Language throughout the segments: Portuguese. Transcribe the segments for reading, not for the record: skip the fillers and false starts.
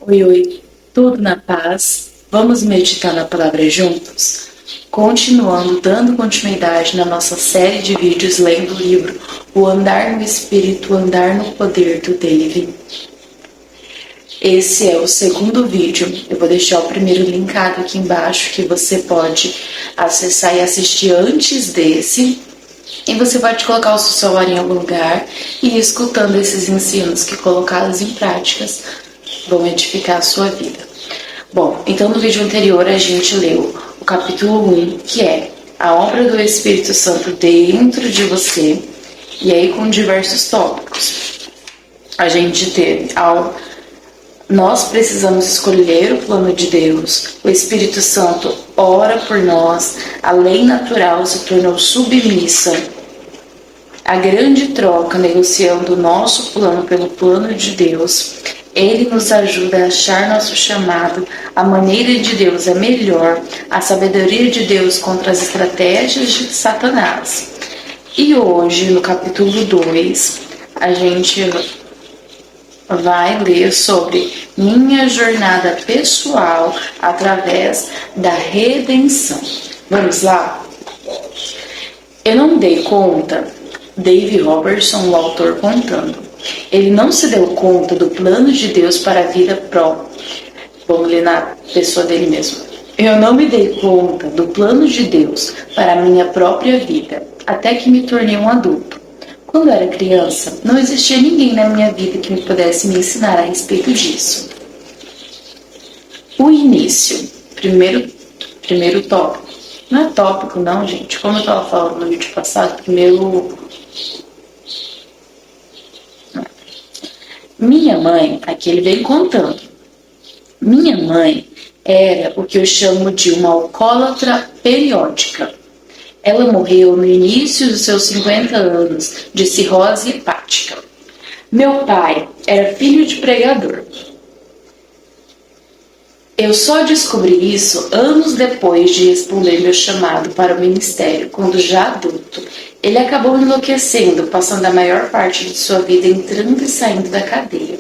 Oi, oi, tudo na paz? Vamos meditar na palavra juntos? Continuando, dando continuidade na nossa série de vídeos lendo o livro O Andar no Espírito, o Andar no Poder, do David. Esse é o segundo vídeo. Eu vou deixar o primeiro linkado aqui embaixo, que você pode acessar e assistir antes desse. E você pode colocar o seu celular em algum lugar e ir escutando esses ensinos que, colocados em práticas, vão edificar a sua vida. Bom, então no vídeo anterior a gente leu o capítulo 1, que é a obra do Espírito Santo dentro de você, e aí com diversos tópicos. A gente teve nós precisamos escolher o plano de Deus, o Espírito Santo ora por nós, a lei natural se tornou submissa, a grande troca negociando o nosso plano pelo plano de Deus. Ele nos ajuda a achar nosso chamado, a maneira de Deus é melhor, a sabedoria de Deus contra as estratégias de Satanás. E hoje, no capítulo 2, a gente vai ler sobre minha jornada pessoal através da redenção. Vamos lá? Eu não dei conta, Dave Robertson, o autor, contando. Ele não se deu conta do plano de Deus para a vida própria. Vamos ler na pessoa dele mesmo. Eu não me dei conta do plano de Deus para a minha própria vida, até que me tornei um adulto. Quando eu era criança, não existia ninguém na minha vida que me pudesse me ensinar a respeito disso. O início. Primeiro tópico. Não é tópico não, gente. Como eu estava falando no vídeo passado, minha mãe, aqui ele vem contando. Minha mãe era o que eu chamo de uma alcoólatra periódica. Ela morreu no início dos seus 50 anos de cirrose hepática. Meu pai era filho de pregador. Eu só descobri isso anos depois de responder meu chamado para o ministério, quando já adulto. Ele acabou enlouquecendo, passando a maior parte de sua vida entrando e saindo da cadeia.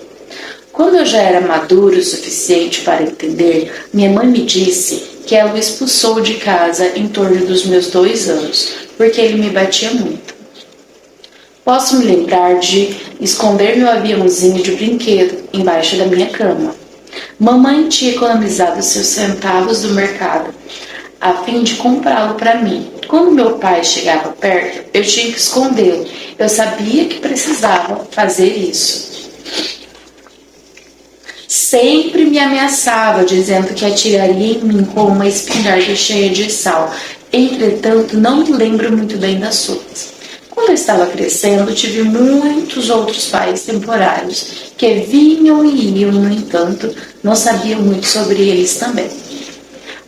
Quando eu já era maduro o suficiente para entender, minha mãe me disse que ela o expulsou de casa em torno dos meus 2 anos, porque ele me batia muito. Posso me lembrar de esconder meu aviãozinho de brinquedo embaixo da minha cama. Mamãe tinha economizado seus centavos do mercado a fim de comprá-lo para mim. Quando meu pai chegava perto, eu tinha que escondê-lo. Eu sabia que precisava fazer isso. Sempre me ameaçava, dizendo que atiraria em mim com uma espingarda cheia de sal. Entretanto, não me lembro muito bem das suas. Quando eu estava crescendo, tive muitos outros pais temporários que vinham e iam, no entanto, não sabia muito sobre eles também.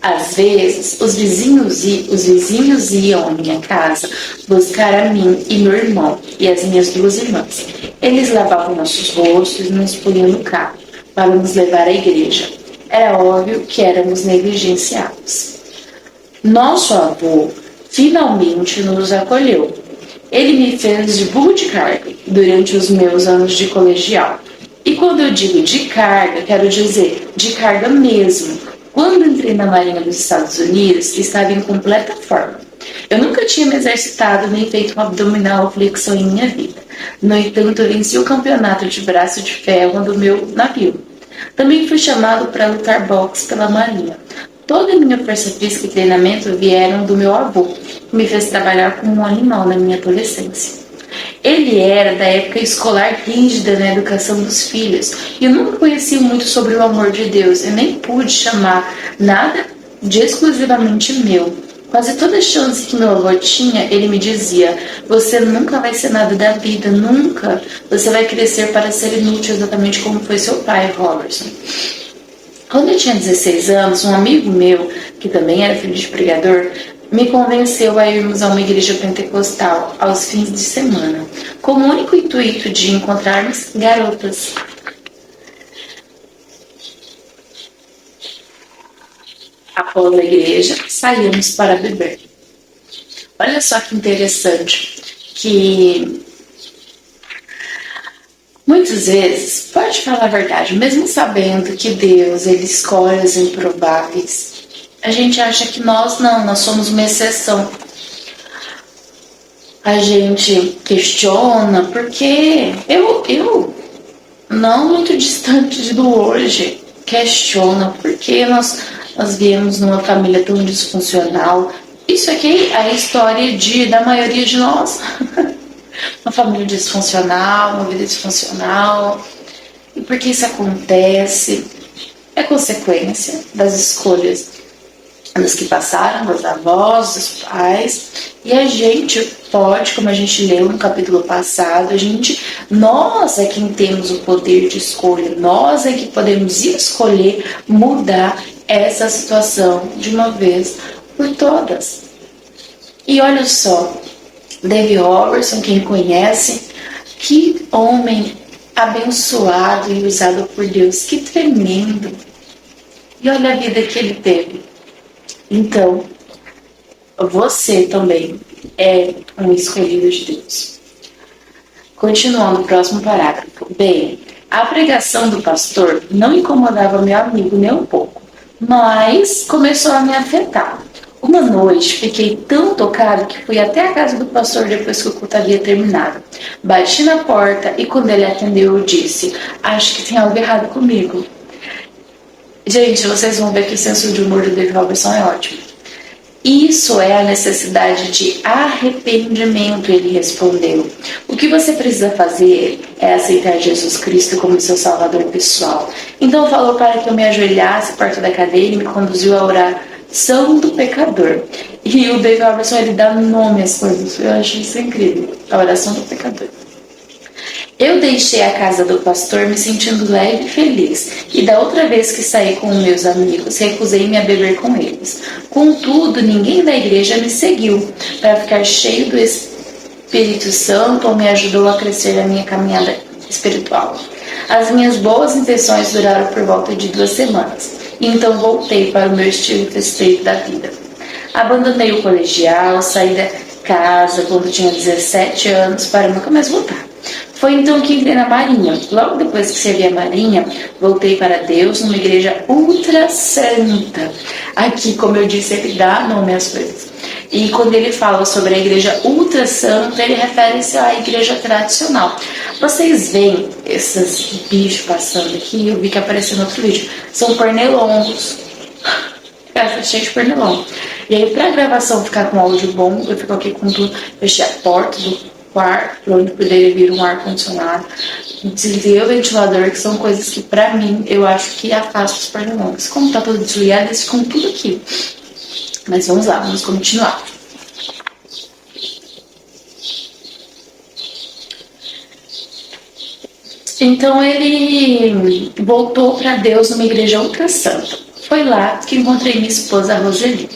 Às vezes, os vizinhos iam à minha casa buscar a mim e meu irmão e as minhas 2 irmãs. Eles lavavam nossos rostos e nos punham no carro para nos levar à igreja. Era óbvio que éramos negligenciados. Nosso avô finalmente nos acolheu. Ele me fez de burro de carga durante os meus anos de colegial. E quando eu digo de carga, quero dizer de carga mesmo. Quando entrei na Marinha dos Estados Unidos, estava em completa forma. Eu nunca tinha me exercitado nem feito uma abdominal flexão em minha vida. No entanto, eu venci o campeonato de braço de ferro do meu navio. Também fui chamado para lutar boxe pela Marinha. Toda a minha força física e treinamento vieram do meu avô, que me fez trabalhar como um animal na minha adolescência. Ele era da época escolar rígida na educação dos filhos, e eu nunca conhecia muito sobre o amor de Deus, e nem pude chamar nada de exclusivamente meu. Quase toda chance que meu avô tinha, ele me dizia: você nunca vai ser nada da vida, nunca. Você vai crescer para ser inútil, exatamente como foi seu pai, Robertson. Quando eu tinha 16 anos, um amigo meu, que também era filho de pregador, me convenceu a irmos a uma igreja pentecostal aos fins de semana, com o único intuito de encontrarmos garotas. Após a igreja, saímos para beber. Olha só que interessante, que muitas vezes, pode falar a verdade, mesmo sabendo que Deus ele escolhe os improváveis, a gente acha que nós somos uma exceção. A gente questiona porque eu não muito distante do hoje, questiona porque nós viemos numa família tão disfuncional. Isso aqui é a história da maioria de nós. Uma família disfuncional, uma vida disfuncional. E por que isso acontece? É consequência das escolhas dos que passaram, dos avós, dos pais. E a gente pode, como a gente leu no capítulo passado, nós é quem temos o poder de escolha, nós é que podemos escolher mudar essa situação de uma vez por todas. E olha só, David Robertson, quem conhece, que homem abençoado e usado por Deus, que tremendo. E olha a vida que ele teve. Então, você também é um escolhido de Deus. Continuando o próximo parágrafo. Bem, a pregação do pastor não incomodava meu amigo nem um pouco, mas começou a me afetar. Uma noite, fiquei tão tocado que fui até a casa do pastor depois que o culto havia terminado. Bati na porta e quando ele atendeu, eu disse: acho que tem algo errado comigo. Gente, vocês vão ver que o senso de humor do David Robertson é ótimo. Isso é a necessidade de arrependimento, ele respondeu. O que você precisa fazer é aceitar Jesus Cristo como seu salvador pessoal. Então falou para que eu me ajoelhasse perto da cadeira e me conduziu à oração do pecador. E o David Robertson, ele dá nome às coisas. Eu acho isso incrível. A oração do pecador. Eu deixei a casa do pastor me sentindo leve e feliz, e da outra vez que saí com meus amigos, recusei-me a beber com eles. Contudo, ninguém da igreja me seguiu para ficar cheio do Espírito Santo ou me ajudou a crescer na minha caminhada espiritual. As minhas boas intenções duraram por volta de 2 semanas, e então voltei para o meu estilo festeiro da vida. Abandonei o colegial, saí da casa quando tinha 17 anos para nunca mais voltar. Foi então que entrei na Marinha. Logo depois que servi a Marinha, voltei para Deus numa igreja ultra santa. Aqui, como eu disse, ele dá nome às coisas. E quando ele fala sobre a igreja ultra santa, ele refere-se à igreja tradicional. Vocês veem esses bichos passando aqui, eu vi que apareceu no outro vídeo. São pernilongos. Casa cheia de pernilongo. E aí, para a gravação ficar com áudio bom, eu fico aqui com tudo, fechei a porta do quarto, para onde poderia vir um ar-condicionado, desliguei o ventilador, que são coisas que, para mim, eu acho que afastam os pernilongos. Como tá tudo desligado, eles ficam tudo aqui. Mas vamos lá, vamos continuar. Então ele voltou para Deus numa igreja ultra santa. Foi lá que encontrei minha esposa Roseli.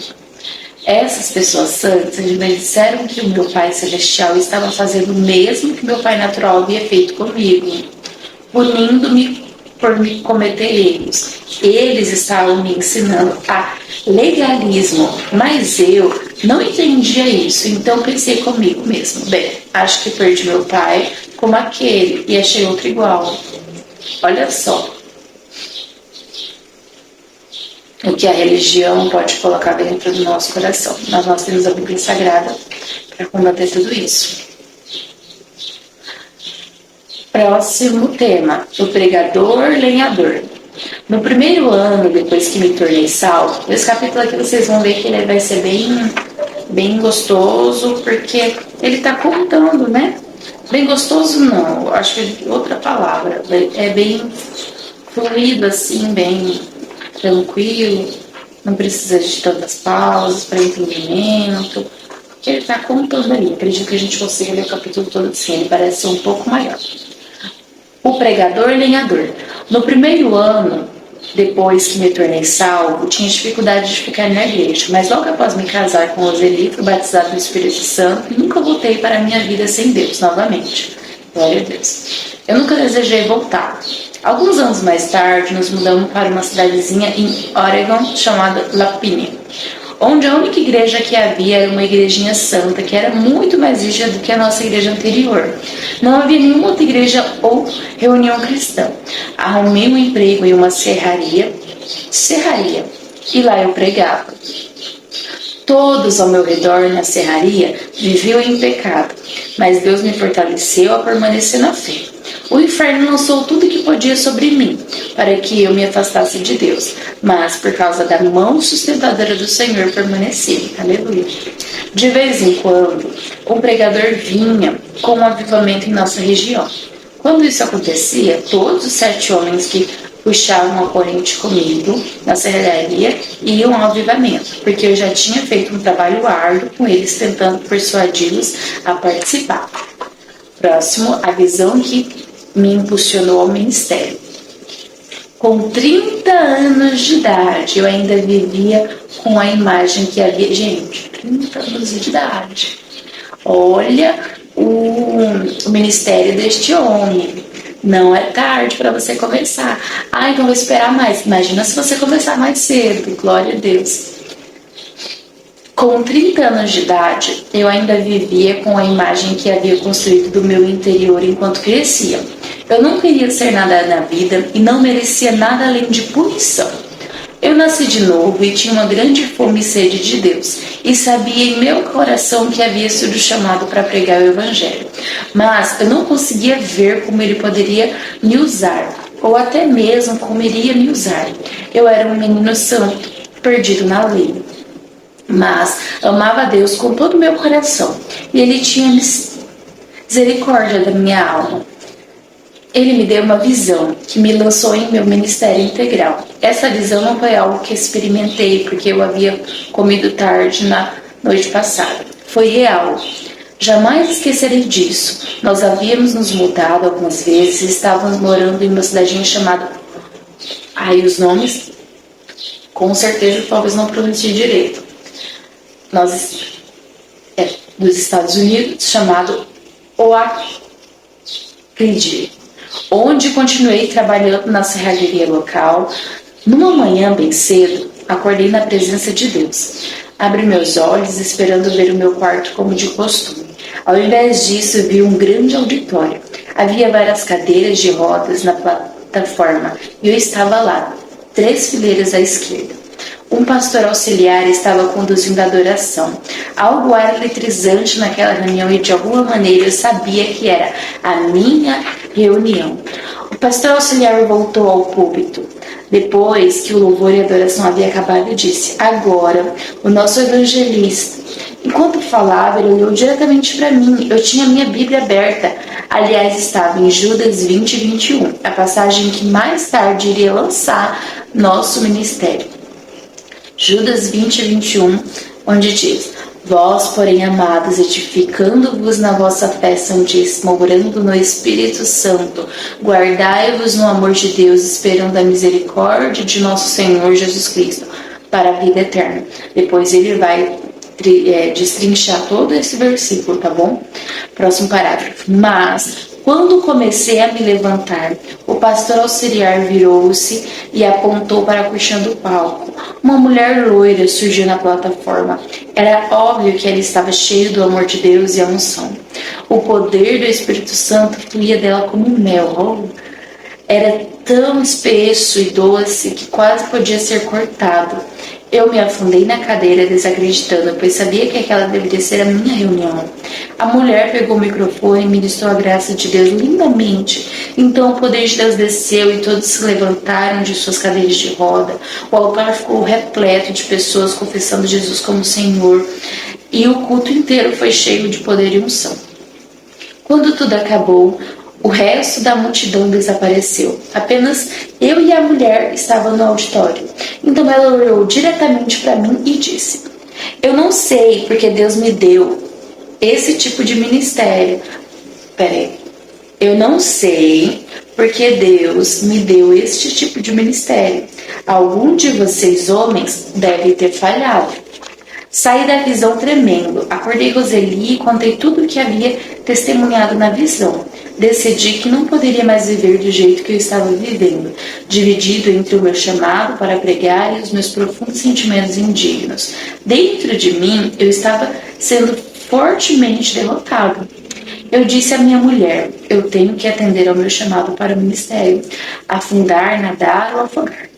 Essas pessoas santas me disseram que o meu Pai Celestial estava fazendo o mesmo que meu Pai Natural havia feito comigo, punindo-me por me cometer erros. Eles estavam me ensinando a legalismo, mas eu não entendia isso, então pensei comigo mesmo: bem, acho que perdi meu pai como aquele e achei outro igual. Olha só o que a religião pode colocar dentro do nosso coração. Mas nós temos a Bíblia Sagrada para combater tudo isso. Próximo tema: o pregador lenhador. No primeiro ano, depois que me tornei salvo, esse capítulo aqui vocês vão ver que ele vai ser bem gostoso, porque ele está contando, né? Bem gostoso não, acho que é outra palavra. É bem fluido assim, bem tranquilo, não precisa de tantas pausas para entendimento, porque ele está contando ali. Acredito que a gente consiga ler o capítulo todo assim, ele parece ser um pouco maior. O pregador lenhador. No primeiro ano, depois que me tornei salvo, tinha dificuldade de ficar na igreja, mas logo após me casar com Roseli, fui batizado no Espírito Santo e nunca voltei para a minha vida sem Deus novamente. Glória a Deus. Eu nunca desejei voltar. Alguns anos mais tarde, nos mudamos para uma cidadezinha em Oregon chamada Lapine. onde a única igreja que havia era uma igrejinha santa, que era muito mais rígida do que a nossa igreja anterior. Não havia nenhuma outra igreja ou reunião cristã. Arrumei um emprego em uma serraria, e lá eu pregava. Todos ao meu redor na serraria viviam em pecado, mas Deus me fortaleceu a permanecer na fé. O inferno lançou tudo que podia sobre mim, para que eu me afastasse de Deus, mas por causa da mão sustentadora do Senhor permaneci. Aleluia. De vez em quando, um pregador vinha com um avivamento em nossa região. Quando isso acontecia, todos os 7 homens que puxavam a corrente comigo na serraria iam ao avivamento, porque eu já tinha feito um trabalho árduo com eles, tentando persuadi-los a participar. Próximo, a visão que me impulsionou ao ministério. Com 30 anos de idade, eu ainda vivia com a imagem que havia... Gente, 30 anos de idade. Olha o ministério deste homem. Não é tarde para você começar. Então vou esperar mais. Imagina se você começar mais cedo. Glória a Deus. Com 30 anos de idade, eu ainda vivia com a imagem que havia construído do meu interior enquanto crescia. Eu não queria ser nada na vida e não merecia nada além de punição. Eu nasci de novo e tinha uma grande fome e sede de Deus, e sabia em meu coração que havia sido chamado para pregar o Evangelho. Mas eu não conseguia ver como ele poderia me usar, ou até mesmo como iria me usar. Eu era um menino santo, perdido na lei. Mas amava a Deus com todo o meu coração, e Ele tinha misericórdia da minha alma. Ele me deu uma visão que me lançou em meu ministério integral. Essa visão não foi algo que experimentei porque eu havia comido tarde na noite passada. Foi real. Jamais esquecerei disso. Nós havíamos nos mudado algumas vezes e estávamos morando em uma cidadinha chamada... os nomes, com certeza, talvez não pronuncie direito. Dos Estados Unidos, chamado Oakland, onde continuei trabalhando na serralheria local. Numa manhã bem cedo, acordei na presença de Deus. Abri meus olhos esperando ver o meu quarto como de costume. Ao invés disso, vi um grande auditório. Havia várias cadeiras de rodas na plataforma e eu estava lá, 3 fileiras à esquerda. Um pastor auxiliar estava conduzindo a adoração. Algo era eletrizante naquela reunião e de alguma maneira eu sabia que era a minha reunião. O pastor auxiliar voltou ao púlpito. Depois que o louvor e a adoração havia acabado, disse: agora, o nosso evangelista. Enquanto falava, ele olhou diretamente para mim. Eu tinha minha Bíblia aberta. Aliás, estava em Judas 20 e 21, a passagem que mais tarde iria lançar nosso ministério. Judas 20 e 21, onde diz: vós, porém, amados, edificando-vos na vossa fé santíssima, orando no Espírito Santo, guardai-vos no amor de Deus, esperando a misericórdia de nosso Senhor Jesus Cristo, para a vida eterna. Depois ele vai destrinchar todo esse versículo, tá bom? Próximo parágrafo. Mas... quando comecei a me levantar, o pastor auxiliar virou-se e apontou para a cortina do palco. Uma mulher loira surgiu na plataforma. Era óbvio que ela estava cheia do amor de Deus e a unção. O poder do Espírito Santo fluía dela como mel. Era tão espesso e doce que quase podia ser cortado. Eu me afundei na cadeira desacreditando, pois sabia que aquela deveria ser a minha reunião. A mulher pegou o microfone e ministrou a graça de Deus lindamente. Então o poder de Deus desceu e todos se levantaram de suas cadeiras de roda. O altar ficou repleto de pessoas confessando Jesus como Senhor. E o culto inteiro foi cheio de poder e unção. Quando tudo acabou, o resto da multidão desapareceu. Apenas eu e a mulher estavam no auditório. Então ela olhou diretamente para mim e disse: eu não sei porque Deus me deu esse tipo de ministério. Eu não sei porque Deus me deu este tipo de ministério. Algum de vocês, homens, deve ter falhado. Saí da visão tremendo. Acordei Roseli e contei tudo o que havia testemunhado na visão. Decidi que não poderia mais viver do jeito que eu estava vivendo, dividido entre o meu chamado para pregar e os meus profundos sentimentos indignos. Dentro de mim, eu estava sendo fortemente derrotado. Eu disse à minha mulher, eu tenho que atender ao meu chamado para o ministério, afundar, nadar ou afogar.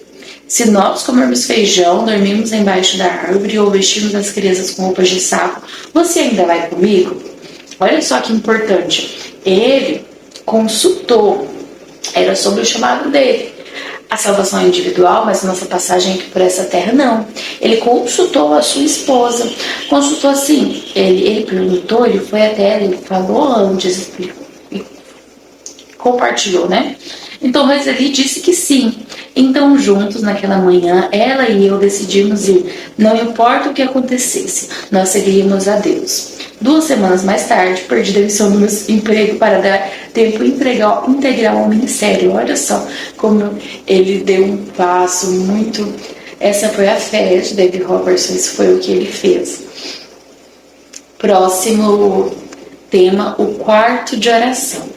Se nós comermos feijão, dormirmos embaixo da árvore ou vestirmos as crianças com roupas de saco, você ainda vai comigo? Olha só que importante. Ele consultou, era sobre o chamado dele. A salvação é individual, mas nossa passagem aqui por essa terra não. Ele consultou a sua esposa, consultou assim, ele perguntou, ele foi até ela, ele falou antes e compartilhou, né? Então Roseli disse que sim. Então juntos naquela manhã, ela e eu decidimos ir. Não importa o que acontecesse, nós seguiríamos a Deus. 2 semanas mais tarde, perdi a demissão do meu emprego para dar tempo integral ao ministério. Olha só como ele deu um passo muito... Essa foi a fé de David Robertson, isso foi o que ele fez. Próximo tema, o quarto de oração.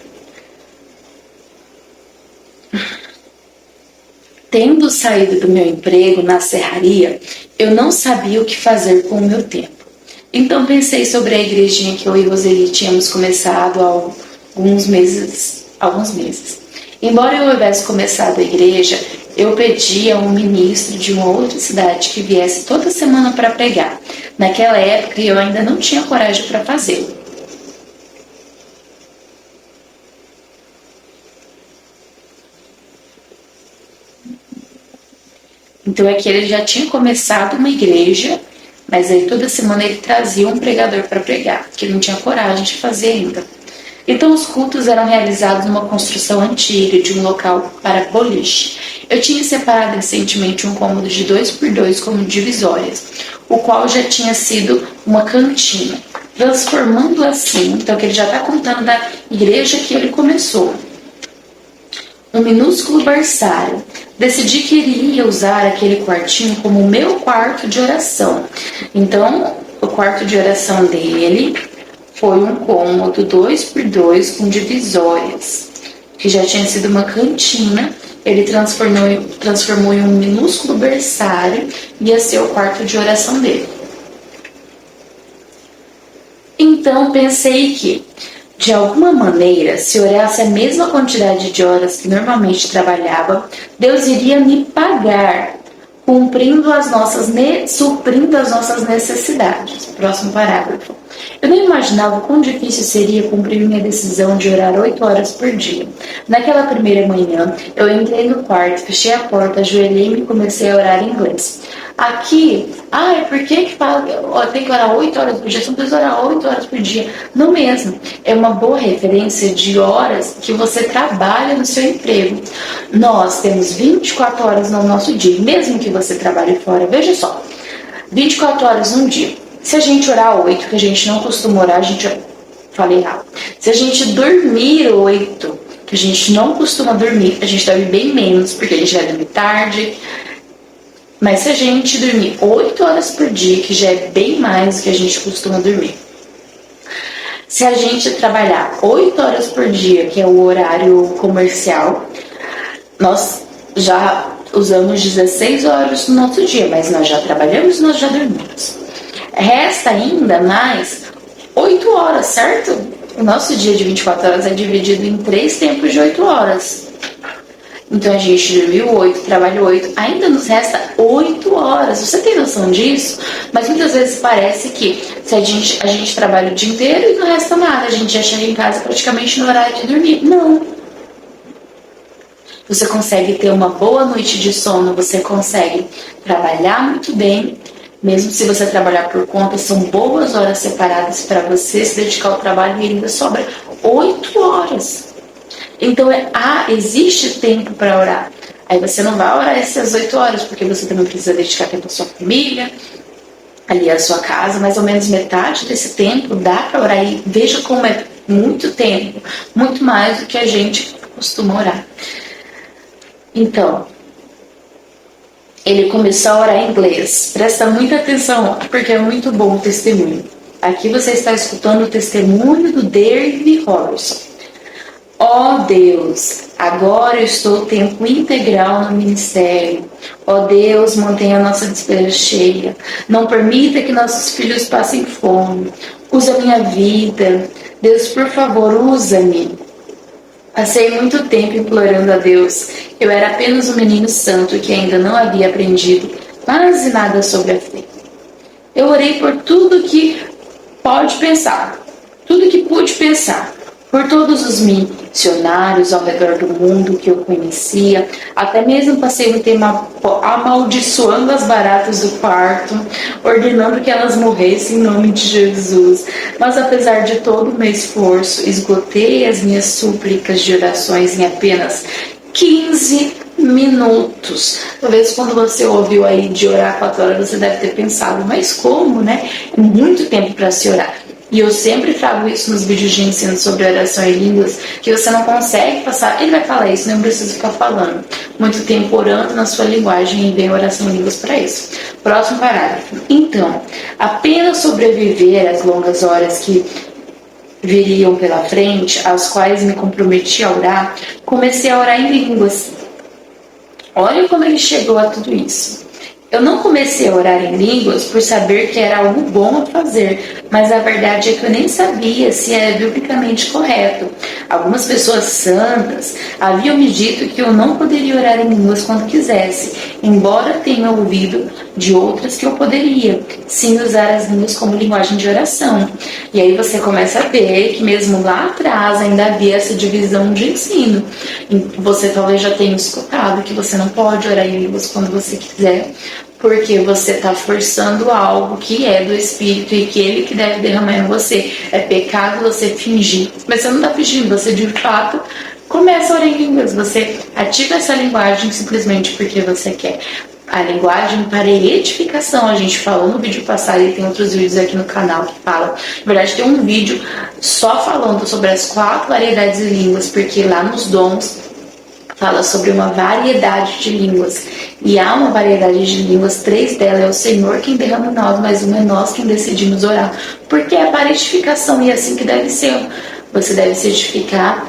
Tendo saído do meu emprego na serraria, eu não sabia o que fazer com o meu tempo. Então pensei sobre a igrejinha que eu e Roseli tínhamos começado há alguns meses. Embora eu houvesse começado a igreja, eu pedi a um ministro de uma outra cidade que viesse toda semana para pregar. Naquela época eu ainda não tinha coragem para fazê-lo. Então é que ele já tinha começado uma igreja, mas aí toda semana ele trazia um pregador para pregar, que ele não tinha coragem de fazer ainda. Então os cultos eram realizados numa construção antiga, de um local para boliche. Eu tinha separado recentemente um cômodo de 2x2 como divisórias, o qual já tinha sido uma cantina, transformando assim, então que ele já está contando da igreja que ele começou. Um minúsculo berçário. Decidi que iria usar aquele quartinho como o meu quarto de oração. Então, o quarto de oração dele foi um cômodo 2x2 com divisórias, que já tinha sido uma cantina. Ele transformou em um minúsculo berçário e ia ser o quarto de oração dele. Então, pensei que, de alguma maneira, se orasse a mesma quantidade de horas que normalmente trabalhava, Deus iria me pagar, suprindo as nossas necessidades. Próximo parágrafo. Eu não imaginava quão difícil seria cumprir minha decisão de orar 8 horas por dia. Naquela primeira manhã, eu entrei no quarto, fechei a porta, ajoelhei-me e comecei a orar em inglês. Aqui, por que fala tem que orar 8 horas por dia? Você não precisa orar 8 horas por dia. Não mesmo. É uma boa referência de horas que você trabalha no seu emprego. Nós temos 24 horas no nosso dia, mesmo que você trabalhe fora. Veja só, 24 horas num dia. Se a gente orar 8, que a gente não costuma orar, falei errado. Se a gente dormir 8, que a gente não costuma dormir, a gente dorme bem menos, porque a gente vai dormir tarde. Mas se a gente dormir 8 horas por dia, que já é bem mais do que a gente costuma dormir. Se a gente trabalhar 8 horas por dia, que é o horário comercial, nós já usamos 16 horas no nosso dia, mas nós já trabalhamos, nós já dormimos. Resta ainda mais 8 horas, certo? O nosso dia de 24 horas é dividido em 3 tempos de 8 horas. Então a gente dormiu 8, trabalhou 8, ainda nos resta 8 horas. Você tem noção disso? Mas muitas vezes parece que se a gente trabalha o dia inteiro e não resta nada, a gente já chega em casa praticamente no horário de dormir. Não. Você consegue ter uma boa noite de sono, você consegue trabalhar muito bem. Mesmo se você trabalhar por conta, são boas horas separadas para você se dedicar ao trabalho e ainda sobra 8 horas. Então, existe tempo para orar. Aí você não vai orar essas 8 horas, porque você também precisa dedicar tempo à sua família, ali à sua casa, mais ou menos metade desse tempo dá para orar. E veja como é muito tempo, muito mais do que a gente costuma orar. Então, ele começou a orar em inglês. Presta muita atenção, porque é muito bom o testemunho. Aqui você está escutando o testemunho do David Robertson. Ó Deus, agora eu estou tempo integral no ministério. Ó Deus, mantenha a nossa despesa cheia. Não permita que nossos filhos passem fome. Usa minha vida. Deus, por favor, usa-me. Passei muito tempo implorando a Deus. Eu era apenas um menino santo que ainda não havia aprendido quase nada sobre a fé. Eu orei por tudo que pude pensar, por todos os missionários ao redor do mundo que eu conhecia, até mesmo passei um tempo amaldiçoando as baratas do quarto, ordenando que elas morressem em nome de Jesus. Mas apesar de todo o meu esforço, esgotei as minhas súplicas de orações em apenas 15 minutos. Talvez quando você ouviu aí de orar 4 horas, você deve ter pensado, mas como, né? É muito tempo para se orar. E eu sempre trago isso nos vídeos de ensino sobre oração em línguas, que você não consegue passar, ele vai falar isso, não precisa ficar falando muito tempo orando na sua linguagem, e vem oração em línguas para isso. Próximo parágrafo. Então, apenas sobreviver às longas horas que viriam pela frente, às quais me comprometi a orar, comecei a orar em línguas. Olha como ele chegou a tudo isso. Eu não comecei a orar em línguas por saber que era algo bom a fazer, mas a verdade é que eu nem sabia se era biblicamente correto. Algumas pessoas santas haviam me dito que eu não poderia orar em línguas quando quisesse, embora tenha ouvido de outras que eu poderia, sim, usar as línguas como linguagem de oração. E aí você começa a ver que mesmo lá atrás ainda havia essa divisão de ensino. Você talvez já tenha escutado que você não pode orar em línguas quando você quiser, porque você está forçando algo que é do Espírito e que Ele que deve derramar em você. É pecado você fingir. Mas você não está fingindo, você de fato começa a orar em línguas. Você ativa essa linguagem simplesmente porque você quer. A linguagem para edificação, a gente falou no vídeo passado e tem outros vídeos aqui no canal que falam. Na verdade, tem um vídeo só falando sobre as 4 variedades de línguas, porque lá nos dons fala sobre uma variedade de línguas. E há uma variedade de línguas, 3 delas é o Senhor quem derrama em nós, mas uma é nós quem decidimos orar. Porque é para edificação e é assim que deve ser. Você deve se edificar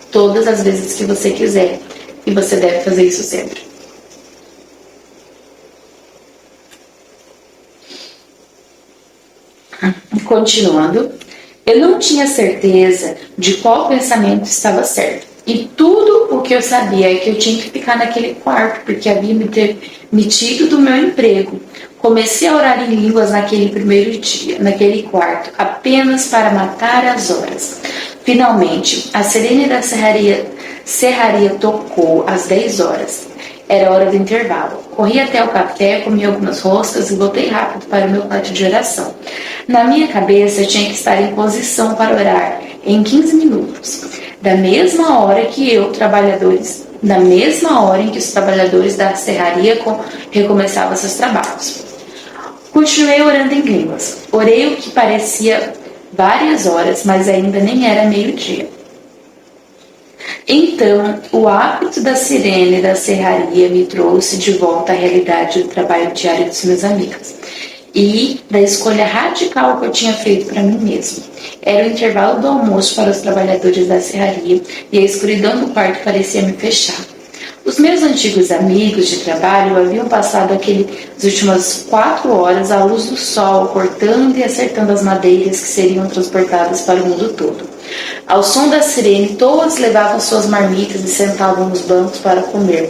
todas as vezes que você quiser. E você deve fazer isso sempre. Continuando, eu não tinha certeza de qual pensamento estava certo. E tudo o que eu sabia é que eu tinha que ficar naquele quarto, porque havia me demitido do meu emprego. Comecei a orar em línguas naquele primeiro dia, naquele quarto, apenas para matar as horas. Finalmente, a sirene da serraria tocou às 10 horas. Era hora do intervalo. Corri até o café, comi algumas roscas e voltei rápido para o meu quarto de oração. Na minha cabeça, eu tinha que estar em posição para orar em 15 minutos. Da mesma hora em que os trabalhadores da serraria recomeçavam seus trabalhos. Continuei orando em línguas. Orei o que parecia várias horas, mas ainda nem era meio-dia. Então, o hábito da sirene da serraria me trouxe de volta à realidade do trabalho diário dos meus amigos e da escolha radical que eu tinha feito para mim mesmo. Era o intervalo do almoço para os trabalhadores da serraria e a escuridão do quarto parecia me fechar. Os meus antigos amigos de trabalho haviam passado aquelas últimas 4 horas à luz do sol, cortando e acertando as madeiras que seriam transportadas para o mundo todo. Ao som da sirene, todos levavam suas marmitas e sentavam nos bancos para comer.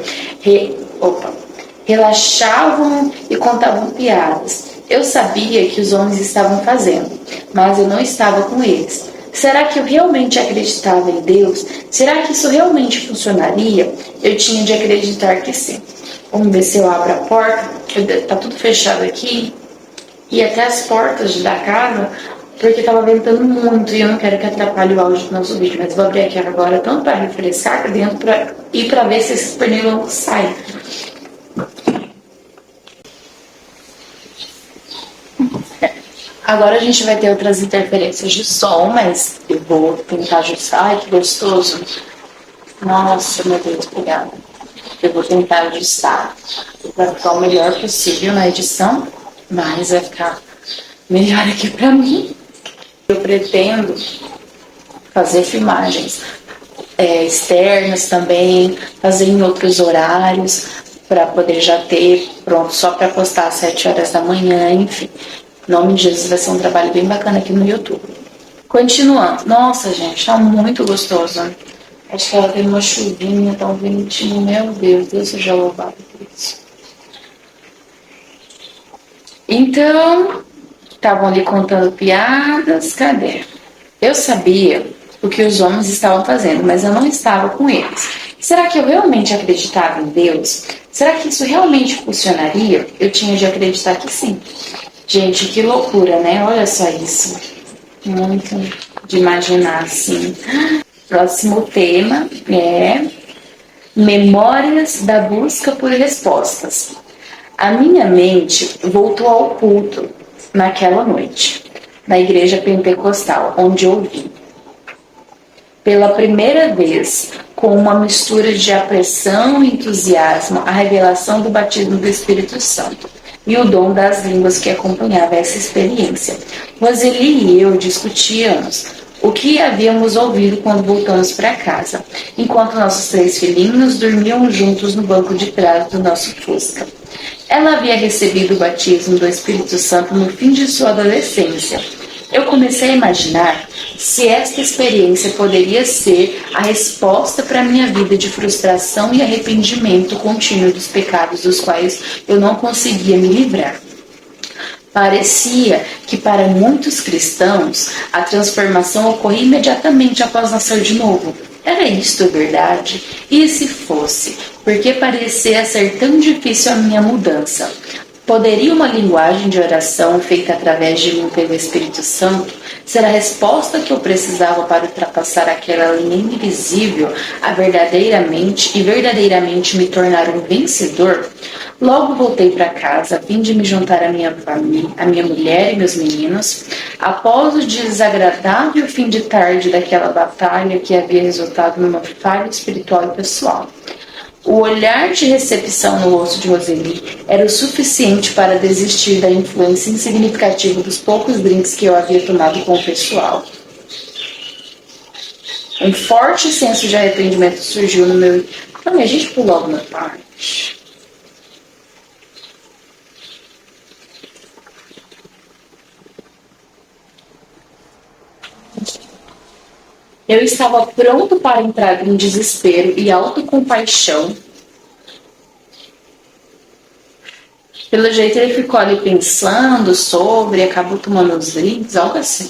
Relaxavam e contavam piadas. Eu sabia que os homens estavam fazendo, mas eu não estava com eles. Será que eu realmente acreditava em Deus? Será que isso realmente funcionaria? Eu tinha de acreditar que sim. Vamos ver se eu abro a porta. Tá tudo fechado aqui. E até as portas da casa, porque estava ventando muito e eu não quero que atrapalhe o áudio do nosso vídeo. Mas vou abrir aqui agora, tanto para refrescar aqui dentro e para ver se esses pernilongos saem. Agora a gente vai ter outras interferências de som, mas eu vou tentar ajustar. Ai, que gostoso. Nossa, meu Deus, obrigada. Eu vou tentar ajustar para ficar o melhor possível na edição, mas vai ficar melhor aqui pra mim. Eu pretendo fazer filmagens externas também, fazer em outros horários, para poder já ter pronto só para postar às 7 horas da manhã, enfim. Em nome de Jesus, vai ser um trabalho bem bacana aqui no YouTube. Continuando. Nossa, gente, tá muito gostoso. Acho que ela tem uma chuvinha, tá um ventinho. Meu Deus, Deus seja louvado por isso. Então, estavam ali contando piadas. Cadê? Eu sabia o que os homens estavam fazendo, mas eu não estava com eles. Será que eu realmente acreditava em Deus? Será que isso realmente funcionaria? Eu tinha de acreditar que sim. Gente, que loucura, né? Olha só isso. Muito de imaginar assim. Próximo tema é Memórias da busca por respostas. A minha mente voltou ao culto naquela noite, na igreja pentecostal, onde ouvi, pela primeira vez, com uma mistura de apressão e entusiasmo, a revelação do batismo do Espírito Santo e o dom das línguas que acompanhava essa experiência. Roseli e eu discutíamos o que havíamos ouvido quando voltamos para casa, enquanto nossos 3 filhinhos dormiam juntos no banco de trás do nosso Fusca. Ela havia recebido o batismo do Espírito Santo no fim de sua adolescência. Eu comecei a imaginar se esta experiência poderia ser a resposta para a minha vida de frustração e arrependimento contínuo dos pecados dos quais eu não conseguia me livrar. Parecia que para muitos cristãos a transformação ocorria imediatamente após nascer de novo. Era isto verdade? E se fosse? Porque parecia ser tão difícil a minha mudança? Poderia uma linguagem de oração feita através de mim pelo Espírito Santo ser a resposta que eu precisava para ultrapassar aquela linha invisível a verdadeiramente me tornar um vencedor? Logo voltei para casa, a fim de me juntar à minha família, à minha mulher e meus meninos, após o desagradável fim de tarde daquela batalha que havia resultado numa falha espiritual e pessoal. O olhar de recepção no rosto de Roseli era o suficiente para desistir da influência insignificativa dos poucos drinks que eu havia tomado com o pessoal. Um forte senso de arrependimento surgiu no meu... Não, a gente pulou alguma parte. Eu estava pronto para entrar em desespero e autocompaixão. Pelo jeito ele ficou ali pensando sobre, acabou tomando os drinks, algo assim.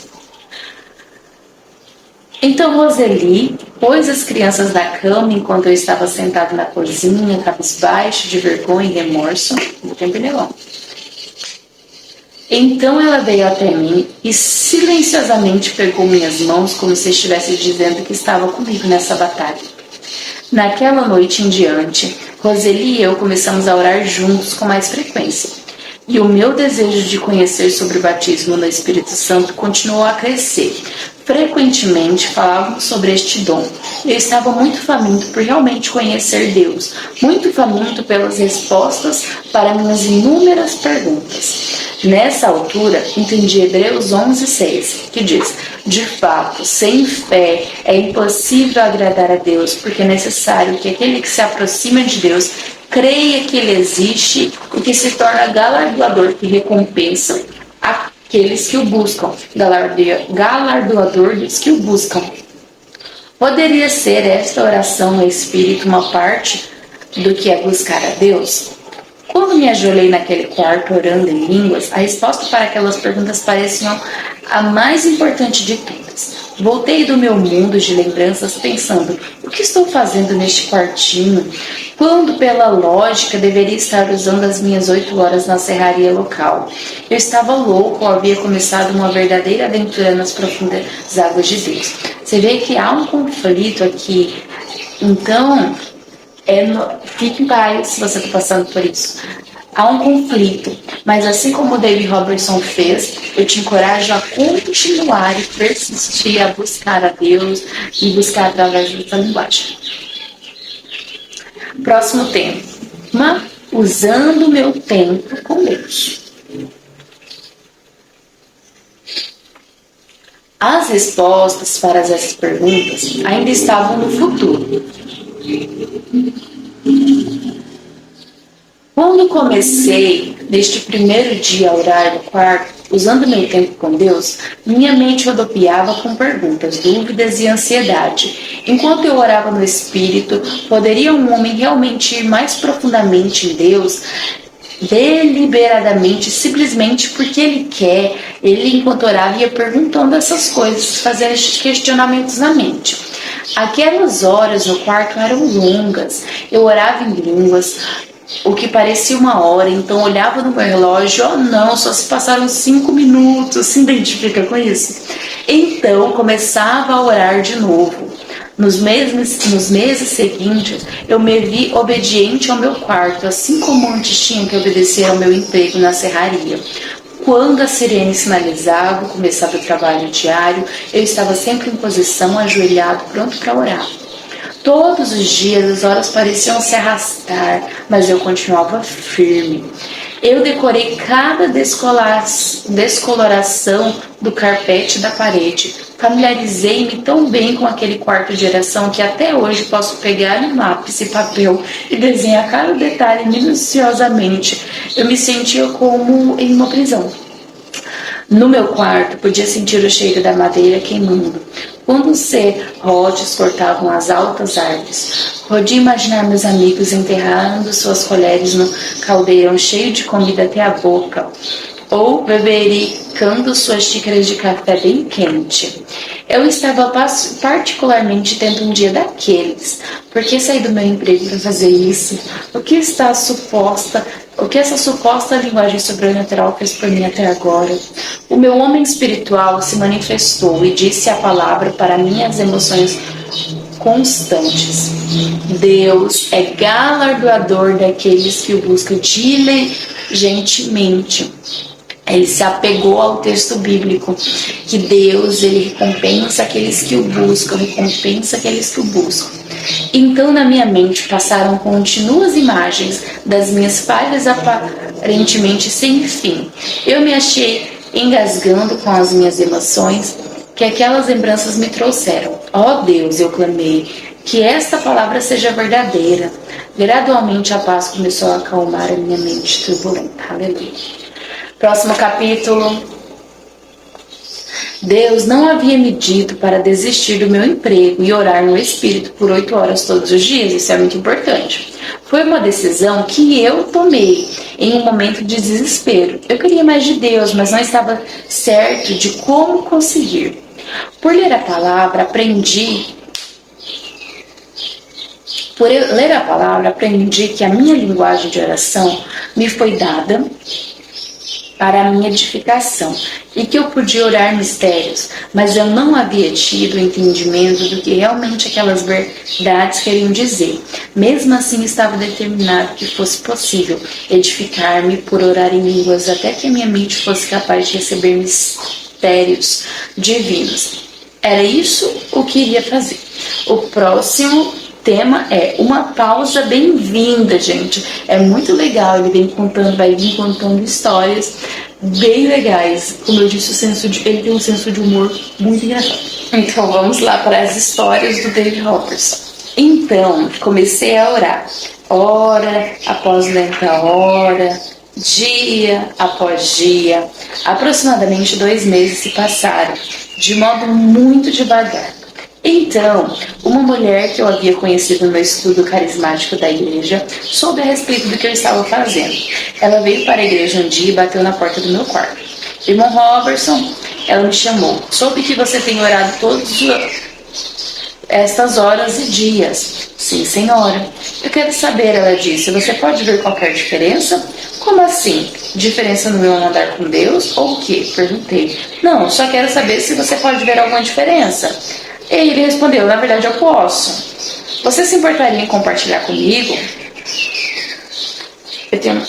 Então Roseli pôs as crianças da cama enquanto eu estava sentado na cozinha, cabisbaixo, de vergonha e remorso. No tempo ele é longo. Então ela veio até mim e silenciosamente pegou minhas mãos como se estivesse dizendo que estava comigo nessa batalha. Naquela noite em diante, Roseli e eu começamos a orar juntos com mais frequência. E o meu desejo de conhecer sobre o batismo no Espírito Santo continuou a crescer. Frequentemente falávamos sobre este dom. Eu estava muito faminto por realmente conhecer Deus, muito faminto pelas respostas para minhas inúmeras perguntas. Nessa altura, entendi Hebreus 11:6, que diz: de fato, sem fé é impossível agradar a Deus, porque é necessário que aquele que se aproxima de Deus creia que Ele existe e que se torna galardoador que recompensa aqueles que o buscam, galardoador dos que o buscam. Poderia ser esta oração no Espírito uma parte do que é buscar a Deus? Quando me ajoelhei naquele quarto orando em línguas, a resposta para aquelas perguntas pareciam a mais importante de todas. Voltei do meu mundo de lembranças pensando, o que estou fazendo neste quartinho? Quando, pela lógica, deveria estar usando as minhas 8 horas na serraria local. Eu estava louco ou havia começado uma verdadeira aventura nas profundas águas de Deus. Você vê que há um conflito aqui. Então, fique em paz se você está passando por isso. Há um conflito, mas assim como o David Robertson fez, eu te encorajo a continuar e persistir a buscar a Deus e buscar através dessa linguagem. Próximo tema, usando o meu tempo com Deus. As respostas para essas perguntas ainda estavam no futuro. Quando comecei, neste primeiro dia, a orar no quarto, usando meu tempo com Deus, minha mente rodopiava com perguntas, dúvidas e ansiedade. Enquanto eu orava no Espírito, poderia um homem realmente ir mais profundamente em Deus, deliberadamente, simplesmente porque ele quer? Ele, enquanto orava, ia perguntando essas coisas, fazendo esses questionamentos na mente. Aquelas horas no quarto eram longas. Eu orava em línguas, o que parecia uma hora, então olhava no meu relógio, oh não, só se passaram 5 minutos, se identifica com isso? Então começava a orar de novo. Nos meses seguintes, eu me vi obediente ao meu quarto, assim como antes tinha que obedecer ao meu emprego na serraria. Quando a sirene sinalizava o começar do trabalho diário, eu estava sempre em posição, ajoelhado, pronto para orar. Todos os dias as horas pareciam se arrastar, mas eu continuava firme. Eu decorei cada descoloração do carpete da parede. Familiarizei-me tão bem com aquele quarto de oração que até hoje posso pegar um lápis e papel e desenhar cada detalhe minuciosamente. Eu me sentia como em uma prisão. No meu quarto, podia sentir o cheiro da madeira queimando. Quando os serrotes cortavam as altas árvores, podia imaginar meus amigos enterrando suas colheres no caldeirão cheio de comida até a boca, ou bebericando suas xícaras de café bem quente. Eu estava particularmente tendo um dia daqueles. Por que saí do meu emprego para fazer isso? O que essa suposta linguagem sobrenatural fez por mim até agora? O meu homem espiritual se manifestou e disse a palavra para minhas emoções constantes. Deus é galardoador daqueles que o buscam diligentemente. Ele se apegou ao texto bíblico, que Deus, ele recompensa aqueles que o buscam, recompensa aqueles que o buscam. Então, na minha mente passaram contínuas imagens das minhas falhas aparentemente sem fim. Eu me achei engasgando com as minhas emoções que aquelas lembranças me trouxeram. Ó Deus, eu clamei, que esta palavra seja verdadeira. Gradualmente a paz começou a acalmar a minha mente turbulenta. Aleluia. Próximo capítulo. Deus não havia me dito para desistir do meu emprego e orar no Espírito por 8 horas todos os dias. Isso é muito importante. Foi uma decisão que eu tomei em um momento de desespero. Eu queria mais de Deus, mas não estava certo de como conseguir. Por ler a palavra, aprendi que a minha linguagem de oração me foi dada para a minha edificação, e que eu podia orar mistérios, mas eu não havia tido entendimento do que realmente aquelas verdades queriam dizer. Mesmo assim, estava determinado que fosse possível edificar-me por orar em línguas até que a minha mente fosse capaz de receber mistérios divinos. Era isso o que iria fazer. O próximo tema é uma pausa bem-vinda, gente. É muito legal, vai vir contando histórias bem legais. Como eu disse, ele tem um senso de humor muito engraçado. Então vamos lá para as histórias do David Robertson. Então, comecei a orar. Hora após lenta hora, dia após dia. Aproximadamente 2 meses se passaram, de modo muito devagar. Então, uma mulher que eu havia conhecido no estudo carismático da igreja soube a respeito do que eu estava fazendo. Ela veio para a igreja um dia e bateu na porta do meu quarto. Irmão Robertson, ela me chamou. Soube que você tem orado todas estas horas e dias. Sim, senhora. Eu quero saber, ela disse, você pode ver qualquer diferença? Como assim? Diferença no meu andar com Deus? Ou o quê? Perguntei. Não, só quero saber se você pode ver alguma diferença. E ele respondeu, na verdade eu posso. Você se importaria em compartilhar comigo? Eu tenho...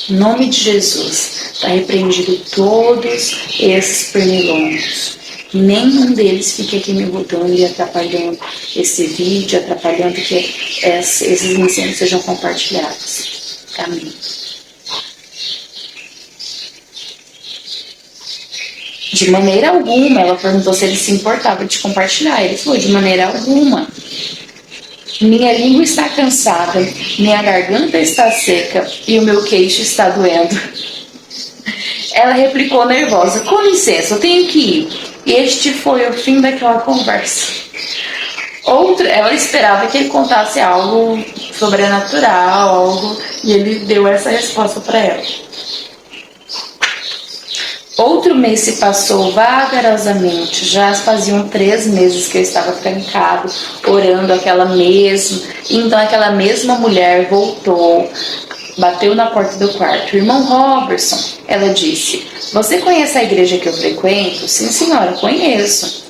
Em nome de Jesus, está repreendido todos esses pernilongos. Que nenhum deles fique aqui me botando e atrapalhando esse vídeo, atrapalhando que esses ensinos sejam compartilhados. Amém. De maneira alguma. Ela perguntou se ele se importava de compartilhar. Ele falou: de maneira alguma. Minha língua está cansada, minha garganta está seca e o meu queixo está doendo. Ela replicou nervosa: com licença, eu tenho que ir. E este foi o fim daquela conversa. Ela esperava que ele contasse algo sobrenatural, e ele deu essa resposta para ela. Outro mês se passou vagarosamente. Já faziam 3 meses que eu estava trancado, orando Então aquela mesma mulher voltou, bateu na porta do quarto. Irmão Robertson, ela disse: você conhece a igreja que eu frequento? Sim, senhora, conheço.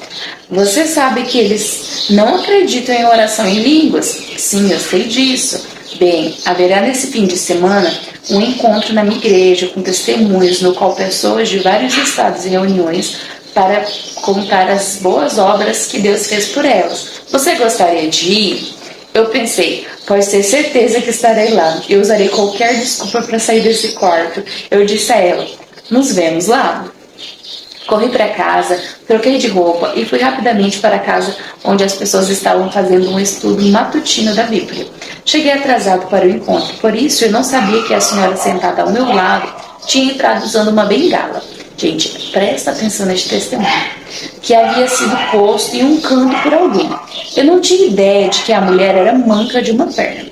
Você sabe que eles não acreditam em oração em línguas? Sim, eu sei disso. Bem, haverá nesse fim de semana um encontro na minha igreja com testemunhos, no qual pessoas de vários estados e reuniões para contar as boas obras que Deus fez por elas. Você gostaria de ir? Eu pensei: pode ter certeza que estarei lá. Eu usarei qualquer desculpa para sair desse quarto. Eu disse a ela: nos vemos lá. Corri para casa, troquei de roupa e fui rapidamente para a casa onde as pessoas estavam fazendo um estudo matutino da Bíblia. Cheguei atrasado para o encontro, por isso eu não sabia que a senhora sentada ao meu lado tinha entrado usando uma bengala. Gente, presta atenção neste testemunho. Que havia sido posto em um canto por alguém. Eu não tinha ideia de que a mulher era manca de uma perna.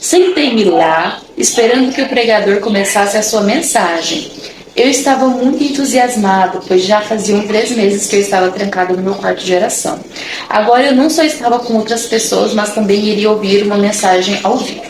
Sentei-me lá, esperando que o pregador começasse a sua mensagem. Eu estava muito entusiasmado, pois já faziam 3 meses que eu estava trancado no meu quarto de oração. Agora eu não só estava com outras pessoas, mas também iria ouvir uma mensagem ao vivo,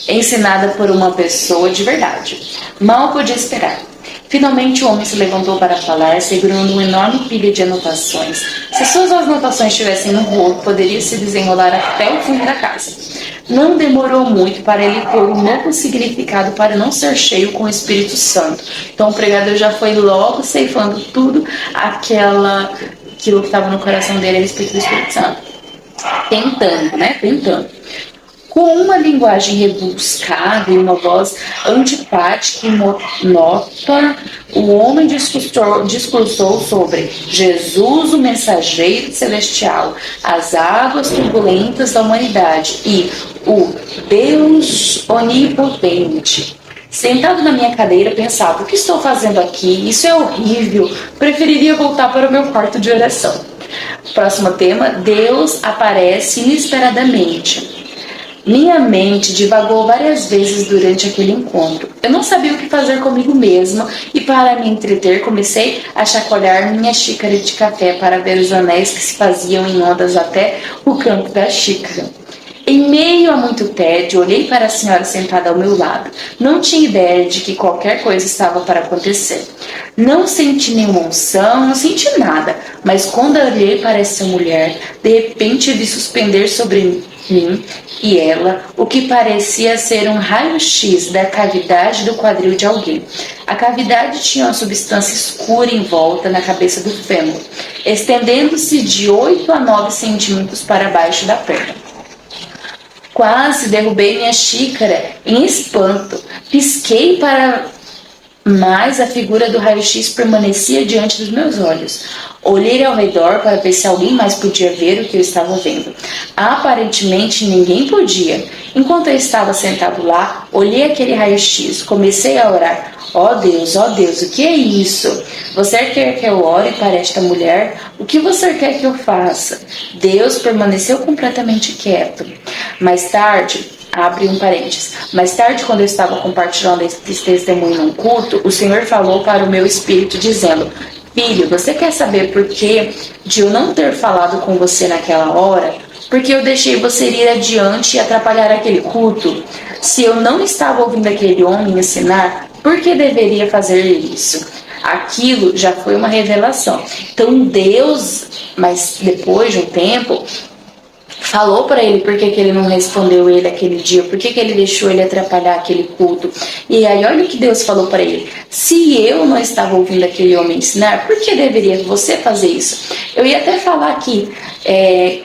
ensinada por uma pessoa de verdade. Mal podia esperar. Finalmente o homem se levantou para falar, segurando uma enorme pilha de anotações. Se suas anotações estivessem no rolo, poderia se desenrolar até o fundo da casa. Não demorou muito para ele pôr um novo significado para não ser cheio com o Espírito Santo. Então o pregador já foi logo ceifando tudo aquilo que estava no coração dele a respeito do Espírito Santo. Tentando. Com uma linguagem rebuscada e uma voz antipática e monótona, o homem discursou sobre Jesus, o mensageiro celestial, as águas turbulentas da humanidade e o Deus onipotente. Sentado na minha cadeira, pensava: o que estou fazendo aqui? Isso é horrível. Preferiria voltar para o meu quarto de oração. Próximo tema: Deus aparece inesperadamente. Minha mente divagou várias vezes durante aquele encontro. Eu não sabia o que fazer comigo mesma e, para me entreter, comecei a chacoalhar minha xícara de café para ver os anéis que se faziam em ondas até o canto da xícara. Em meio a muito tédio, olhei para a senhora sentada ao meu lado. Não tinha ideia de que qualquer coisa estava para acontecer. Não senti nenhuma unção, não senti nada. Mas quando olhei para essa mulher, de repente vi suspender sobre mim e ela o que parecia ser um raio-x da cavidade do quadril de alguém. A cavidade tinha uma substância escura em volta na cabeça do fêmur, estendendo-se de 8 a 9 centímetros para baixo da perna. Quase derrubei minha xícara em espanto. Pisquei mas a figura do raio-x permanecia diante dos meus olhos. Olhei ao redor para ver se alguém mais podia ver o que eu estava vendo. Aparentemente ninguém podia. Enquanto eu estava sentado lá, olhei aquele raio-x, comecei a orar. Ó Deus, o que é isso? Você quer que eu ore para esta mulher? O que você quer que eu faça? Deus permaneceu completamente quieto. Mais tarde, abre um parênteses. Mais tarde, quando eu estava compartilhando esse testemunho num culto, o Senhor falou para o meu espírito dizendo: filho, você quer saber por que de eu não ter falado com você naquela hora? Porque eu deixei você ir adiante e atrapalhar aquele culto. Se eu não estava ouvindo aquele homem ensinar, por que deveria fazer isso? Aquilo já foi uma revelação. Então Deus, mas depois de um tempo, falou para ele por que ele não respondeu ele aquele dia, por que ele deixou ele atrapalhar aquele culto. E aí olha o que Deus falou para ele: se eu não estava ouvindo aquele homem ensinar, por que deveria você fazer isso? Eu ia até falar aqui,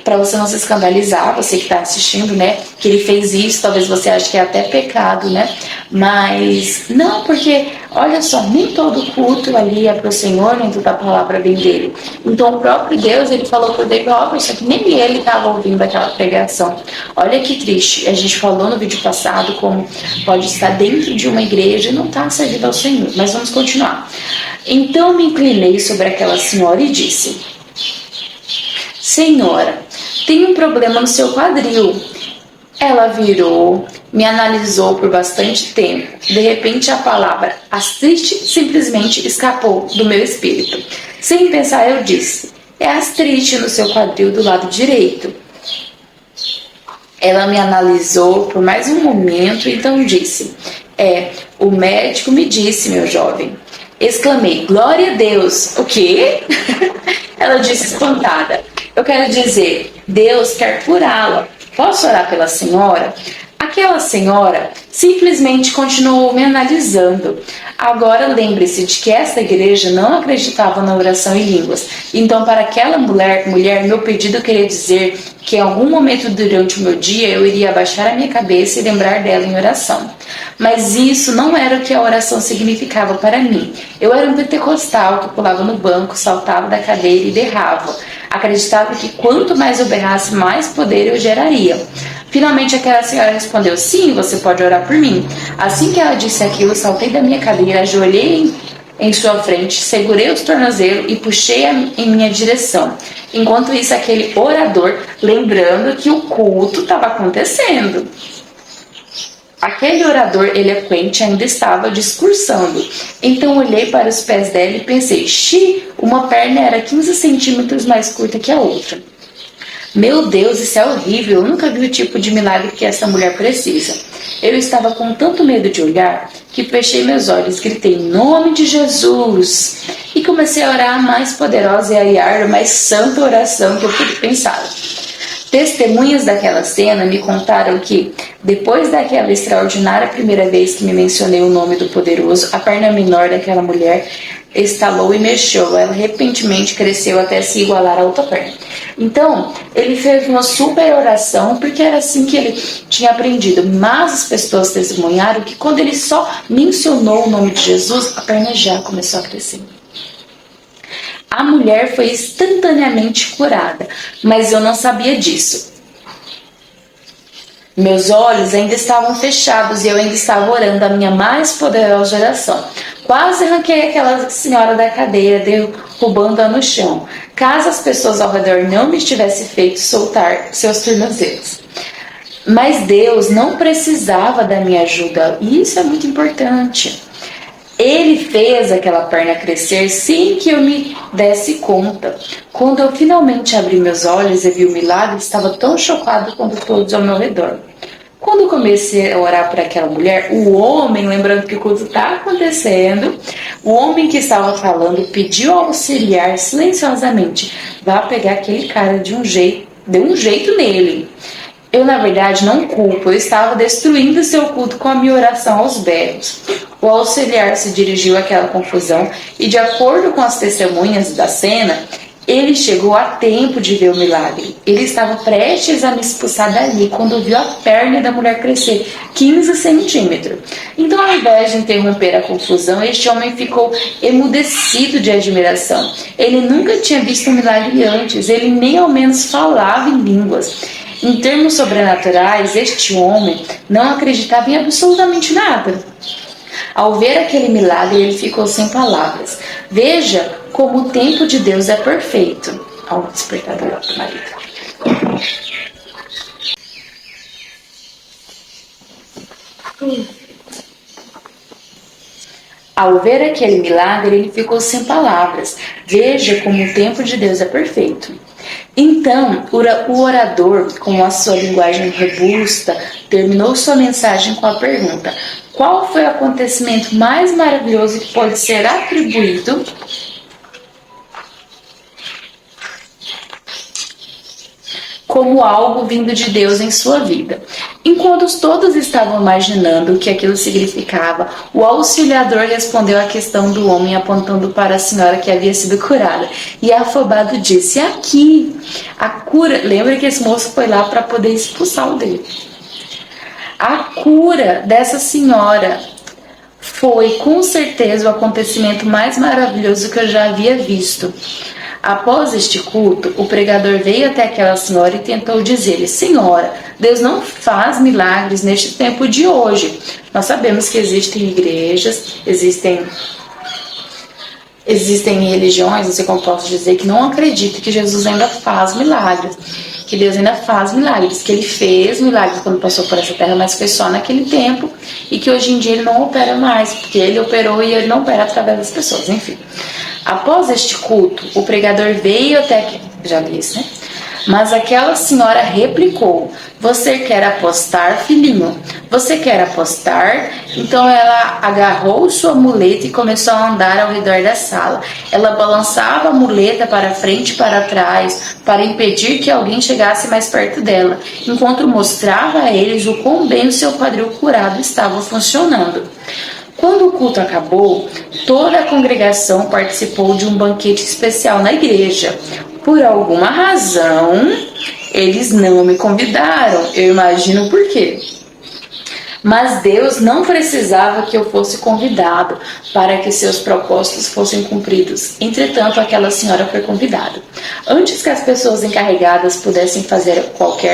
para você não se escandalizar, você que está assistindo, né, que ele fez isso, talvez você ache que é até pecado, né, mas não, porque olha só, nem todo culto ali é para o Senhor, nem toda a palavra vem dele. Então o próprio Deus, ele falou para o David Robertson que nem ele estava ouvindo aquela pregação. Olha que triste, a gente falou no vídeo passado como pode estar dentro de uma igreja e não estar servindo ao Senhor, mas vamos continuar. Então me inclinei sobre aquela senhora e disse: Senhora, tem um problema no seu quadril. Ela virou, me analisou por bastante tempo. De repente a palavra artrite simplesmente escapou do meu espírito. Sem pensar eu disse: é artrite no seu quadril do lado direito. Ela me analisou por mais um momento e então disse: o médico me disse, meu jovem. Exclamei: glória a Deus. O quê? Ela disse espantada: eu quero dizer, Deus quer curá-la. Posso orar pela senhora? Aquela senhora simplesmente continuou me analisando. Agora lembre-se de que essa igreja não acreditava na oração em línguas. Então, para aquela mulher, meu pedido queria dizer que em algum momento durante o meu dia eu iria abaixar a minha cabeça e lembrar dela em oração. Mas isso não era o que a oração significava para mim. Eu era um pentecostal que pulava no banco, saltava da cadeira e berrava. Acreditava que quanto mais eu berrasse, mais poder eu geraria. Finalmente aquela senhora respondeu: sim, você pode orar por mim. Assim que ela disse aquilo, saltei da minha cadeira, ajoelhei em sua frente, segurei os tornozelos e puxei em minha direção. Enquanto isso, aquele orador, lembrando que o culto estava acontecendo. Aquele orador eloquente ainda estava discursando. Então olhei para os pés dela e pensei: uma perna era 15 centímetros mais curta que a outra. Meu Deus, isso é horrível, eu nunca vi o tipo de milagre que essa mulher precisa. Eu estava com tanto medo de olhar que fechei meus olhos, gritei em nome de Jesus e comecei a orar a mais poderosa e a mais santa oração que eu pude pensar. Testemunhas daquela cena me contaram que, depois daquela extraordinária primeira vez que me mencionei o nome do poderoso, a perna menor daquela mulher estalou e mexeu. Ela repentinamente cresceu até se igualar à outra perna. Então, ele fez uma super oração, porque era assim que ele tinha aprendido. Mas as pessoas testemunharam que quando ele só mencionou o nome de Jesus, a perna já começou a crescer. A mulher foi instantaneamente curada, mas eu não sabia disso. Meus olhos ainda estavam fechados e eu ainda estava orando a minha mais poderosa oração. Quase arranquei aquela senhora da cadeira, derrubando-a no chão, caso as pessoas ao redor não me tivessem feito soltar seus tornozelos. Mas Deus não precisava da minha ajuda, e isso é muito importante. Ele fez aquela perna crescer sem que eu me desse conta. Quando eu finalmente abri meus olhos e vi o milagre, estava tão chocado quanto todos ao meu redor. Quando eu comecei a orar por aquela mulher, o homem, lembrando que o culto está acontecendo, o homem que estava falando pediu ao auxiliar silenciosamente: vá pegar aquele cara de um jeito, dê um jeito nele. Eu, na verdade, não culpo, eu estava destruindo seu culto com a minha oração aos berros. O auxiliar se dirigiu àquela confusão e, de acordo com as testemunhas da cena, ele chegou a tempo de ver o milagre. Ele estava prestes a me expulsar dali quando viu a perna da mulher crescer 15 centímetros. Então, ao invés de interromper a confusão, este homem ficou emudecido de admiração. Ele nunca tinha visto um milagre antes, ele nem ao menos falava em línguas. Em termos sobrenaturais, este homem não acreditava em absolutamente nada. Ao ver aquele milagre, ele ficou sem palavras. Veja como o tempo de Deus é perfeito. Ao despertador do marido. Ao ver aquele milagre, ele ficou sem palavras. Veja como o tempo de Deus é perfeito. Então, o orador, com a sua linguagem robusta, terminou sua mensagem com a pergunta: qual foi o acontecimento mais maravilhoso que pode ser atribuído como algo vindo de Deus em sua vida. Enquanto todos estavam imaginando o que aquilo significava, o auxiliador respondeu à questão do homem apontando para a senhora que havia sido curada e afobado disse: aqui, a cura. Lembra que esse moço foi lá para poder expulsar o dele. A cura dessa senhora foi com certeza o acontecimento mais maravilhoso que eu já havia visto. Após este culto, o pregador veio até aquela senhora e tentou dizer-lhe: Senhora, Deus não faz milagres neste tempo de hoje. Nós sabemos que existem igrejas, existem religiões, não sei como posso dizer, que não acreditam que Jesus ainda faz milagres, que Deus ainda faz milagres, que Ele fez milagres quando passou por essa terra, mas foi só naquele tempo, e que hoje em dia Ele não opera mais, porque Ele operou e Ele não opera através das pessoas, enfim. Após este culto, o pregador veio até aqui, já disse, né? Mas aquela senhora replicou: Você quer apostar, filhinho? Você quer apostar? Então ela agarrou sua muleta e começou a andar ao redor da sala. Ela balançava a muleta para frente e para trás, para impedir que alguém chegasse mais perto dela, enquanto mostrava a eles o quão bem o seu quadril curado estava funcionando. Quando o culto acabou, toda a congregação participou de um banquete especial na igreja. Por alguma razão, eles não me convidaram. Eu imagino por quê. Mas Deus não precisava que eu fosse convidado para que seus propósitos fossem cumpridos. Entretanto, aquela senhora foi convidada. Antes que as pessoas encarregadas pudessem fazer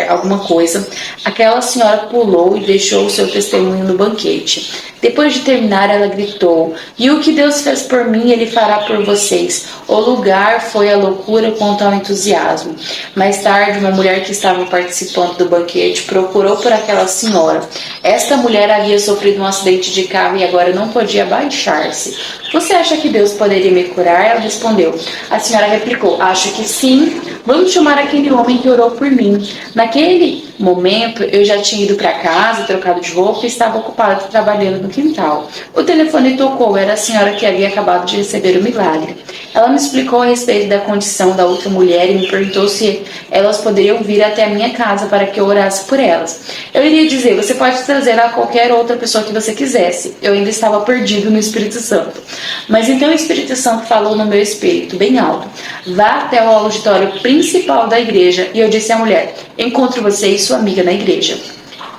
alguma coisa, aquela senhora pulou e deixou o seu testemunho no banquete. Depois de terminar, ela gritou: E o que Deus fez por mim, Ele fará por vocês. O lugar foi a loucura quanto ao entusiasmo. Mais tarde, uma mulher que estava participando do banquete procurou por aquela senhora. Esta mulher havia sofrido um acidente de carro e agora não podia baixar-se. Você acha que Deus poderia me curar? Ela respondeu. A senhora replicou: Acho que sim. Vamos chamar aquele homem que orou por mim. Naquele momento, eu já tinha ido para casa, trocado de roupa e estava ocupada trabalhando no quintal. O telefone tocou, era a senhora que havia acabado de receber o milagre. Ela me explicou a respeito da condição da outra mulher e me perguntou se elas poderiam vir até a minha casa para que eu orasse por elas. Eu iria dizer: você pode trazer a qualquer outra pessoa que você quisesse. Eu ainda estava perdido no Espírito Santo. Mas então o Espírito Santo falou no meu espírito, bem alto: vá até o auditório principal da igreja. E eu disse à mulher: encontre você e sua amiga na igreja.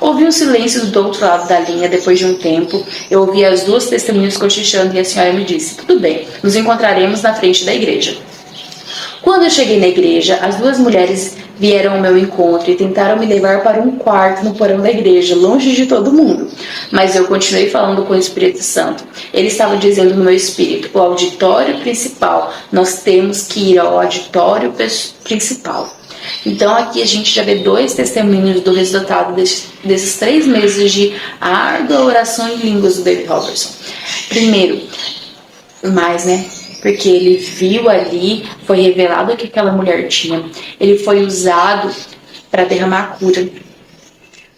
Houve um silêncio do outro lado da linha. Depois de um tempo, eu ouvi as duas testemunhas cochichando e a senhora me disse: tudo bem, nos encontraremos na frente da igreja. Quando eu cheguei na igreja, as duas mulheres vieram ao meu encontro e tentaram me levar para um quarto no porão da igreja, longe de todo mundo. Mas eu continuei falando com o Espírito Santo. Ele estava dizendo no meu espírito: o auditório principal, nós temos que ir ao auditório principal. Então aqui a gente já vê dois testemunhos do resultado desses 3 meses de árdua oração em línguas do David Robertson. Primeiro, porque ele viu ali, foi revelado o que aquela mulher tinha. Ele foi usado para derramar a cura.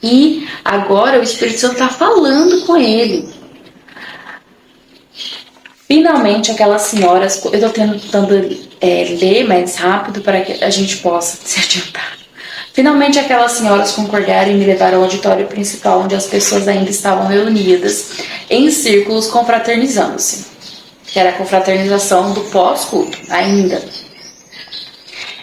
E agora o Espírito Santo está falando com ele. Finalmente, aquelas senhoras... Eu estou tentando ler mais rápido para que a gente possa se adiantar. Finalmente, aquelas senhoras concordaram e me levaram ao auditório principal, onde as pessoas ainda estavam reunidas em círculos confraternizando-se. Que era a confraternização do pós-culto, ainda.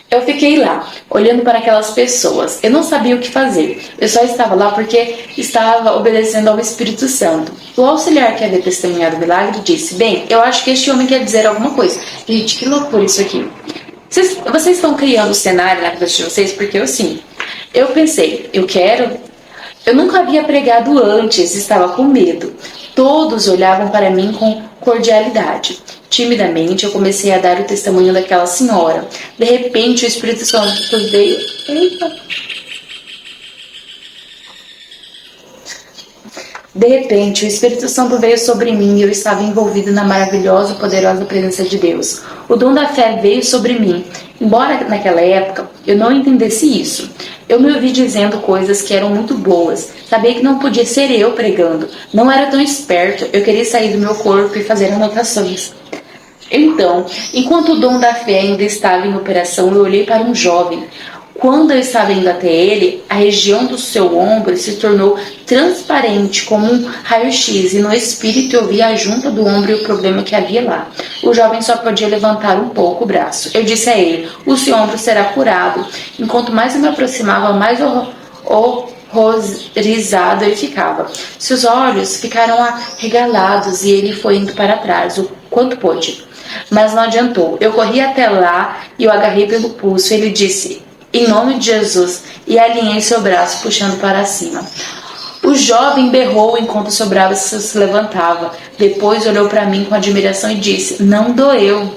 Eu fiquei lá, olhando para aquelas pessoas. Eu não sabia o que fazer. Eu só estava lá porque estava obedecendo ao Espírito Santo. O auxiliar que havia testemunhado o milagre disse: bem, eu acho que este homem quer dizer alguma coisa. Gente, que loucura isso aqui. Vocês estão criando o cenário na cabeça de vocês? Porque eu sim. Eu pensei, eu nunca havia pregado antes, estava com medo. Todos olhavam para mim com cordialidade. Timidamente, eu comecei a dar o testemunho daquela senhora. De repente, o Espírito Santo veio... De repente, o Espírito Santo veio sobre mim e eu estava envolvido na maravilhosa e poderosa presença de Deus. O dom da fé veio sobre mim. Embora naquela época eu não entendesse isso, eu me ouvi dizendo coisas que eram muito boas. Sabia que não podia ser eu pregando. Não era tão esperto. Eu queria sair do meu corpo e fazer anotações. Então, enquanto o dom da fé ainda estava em operação, eu olhei para um jovem. Quando eu estava indo até ele, a região do seu ombro se tornou transparente como um raio-x e no espírito eu vi a junta do ombro e o problema que havia lá. O jovem só podia levantar um pouco o braço. Eu disse a ele, o seu ombro será curado. Enquanto mais eu me aproximava, mais horrorizado ele ficava. Seus olhos ficaram arregalados e ele foi indo para trás, o quanto pôde. Mas não adiantou. Eu corri até lá e o agarrei pelo pulso. Ele disse, em nome de Jesus, e alinhei seu braço, puxando para cima. O jovem berrou enquanto seu braço se levantava. Depois olhou para mim com admiração e disse, não doeu.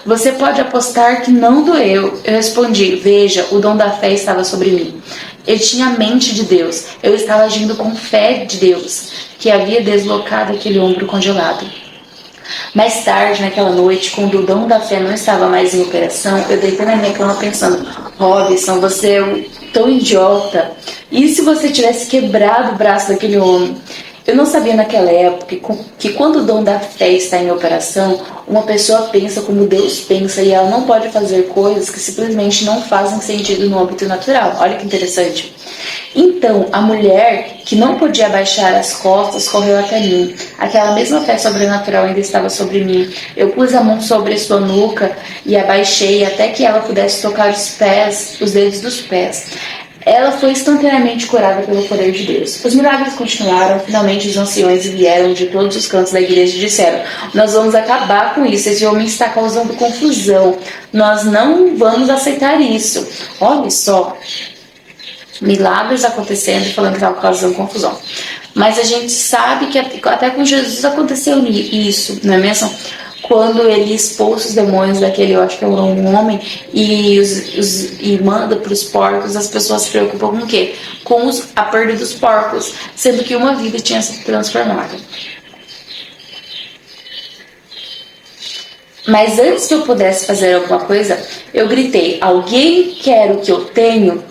Você pode apostar que não doeu. Eu respondi, veja, o dom da fé estava sobre mim. Eu tinha a mente de Deus. Eu estava agindo com fé de Deus, que havia deslocado aquele ombro congelado. Mais tarde, naquela noite, quando o dom da fé não estava mais em operação, eu deitei na minha cama pensando, Robson, você é tão idiota. E se você tivesse quebrado o braço daquele homem? Eu não sabia naquela época que quando o dom da fé está em operação, uma pessoa pensa como Deus pensa e ela não pode fazer coisas que simplesmente não fazem sentido no âmbito natural. Olha que interessante. Então, a mulher que não podia abaixar as costas correu até mim. Aquela mesma fé sobrenatural ainda estava sobre mim. Eu pus a mão sobre sua nuca e abaixei até que ela pudesse tocar os dedos dos pés. Ela foi instantaneamente curada pelo poder de Deus. Os milagres continuaram. Finalmente os anciões vieram de todos os cantos da igreja e disseram, nós vamos acabar com isso, esse homem está causando confusão. Nós não vamos aceitar isso. Olha só, milagres acontecendo e falando que estava causando confusão. Mas a gente sabe que até com Jesus aconteceu isso, não é mesmo? Quando ele expulsa os demônios daquele, eu acho que é um homem, e manda para os porcos, as pessoas se preocupam com o quê? Com a perda dos porcos, sendo que uma vida tinha sido transformada. Mas antes que eu pudesse fazer alguma coisa, eu gritei, alguém quer o que eu tenho?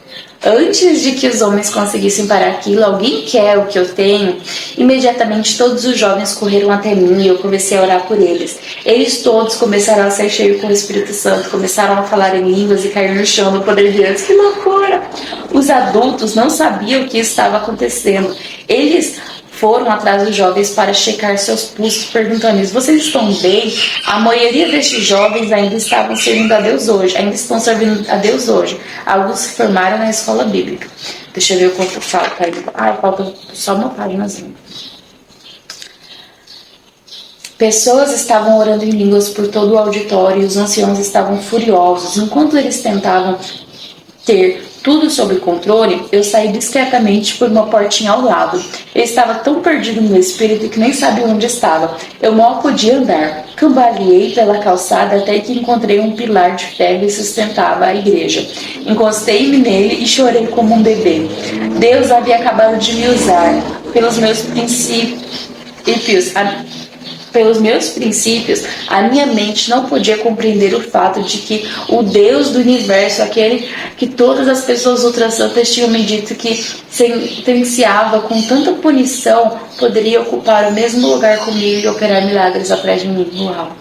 Antes de que os homens conseguissem parar aquilo, alguém quer o que eu tenho? Imediatamente todos os jovens correram até mim e eu comecei a orar por eles. Eles todos começaram a ser cheios com o Espírito Santo, começaram a falar em línguas e cair no chão no poder de Deus. Que loucura! Os adultos não sabiam o que estava acontecendo. Eles foram atrás dos jovens para checar seus pulsos, perguntando-lhes, vocês estão bem? A maioria destes jovens ainda estavam servindo a Deus hoje, ainda estão servindo a Deus hoje. Alguns se formaram na escola bíblica. Deixa eu ver o quanto falta. Falta só uma páginazinha. Pessoas estavam orando em línguas por todo o auditório e os anciãos estavam furiosos. Enquanto eles tentavam ter tudo sob controle, eu saí discretamente por uma portinha ao lado. Eu estava tão perdido no meu espírito que nem sabia onde estava. Eu mal podia andar. Cambaleei pela calçada até que encontrei um pilar de ferro e sustentava a igreja. Encostei-me nele e chorei como um bebê. Deus havia acabado de me usar pelos meus princípios, a minha mente não podia compreender o fato de que o Deus do universo, aquele que todas as pessoas ultrasantas tinham me dito que sentenciava com tanta punição, poderia ocupar o mesmo lugar comigo e operar milagres atrás de mim. Uau!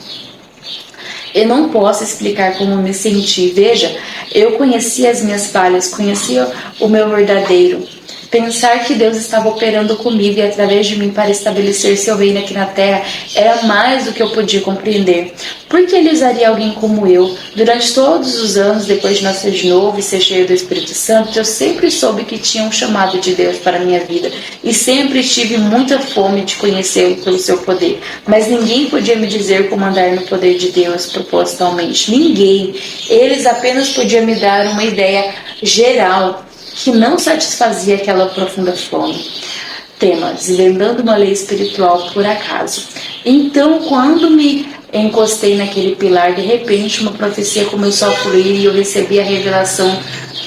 Eu não posso explicar como me senti. Veja, eu conhecia as minhas falhas, conhecia o meu verdadeiro. Pensar que Deus estava operando comigo e através de mim para estabelecer seu reino aqui na terra era mais do que eu podia compreender. Por que ele usaria alguém como eu? Durante todos os anos, depois de nascer de novo e ser cheio do Espírito Santo, eu sempre soube que tinha um chamado de Deus para a minha vida e sempre tive muita fome de conhecê-lo pelo seu poder. Mas ninguém podia me dizer como andar no poder de Deus propositalmente. Ninguém. Eles apenas podiam me dar uma ideia geral que não satisfazia aquela profunda fome. Tema: desvendando uma lei espiritual por acaso. Então, quando me encostei naquele pilar, de repente uma profecia começou a fluir e eu recebi a revelação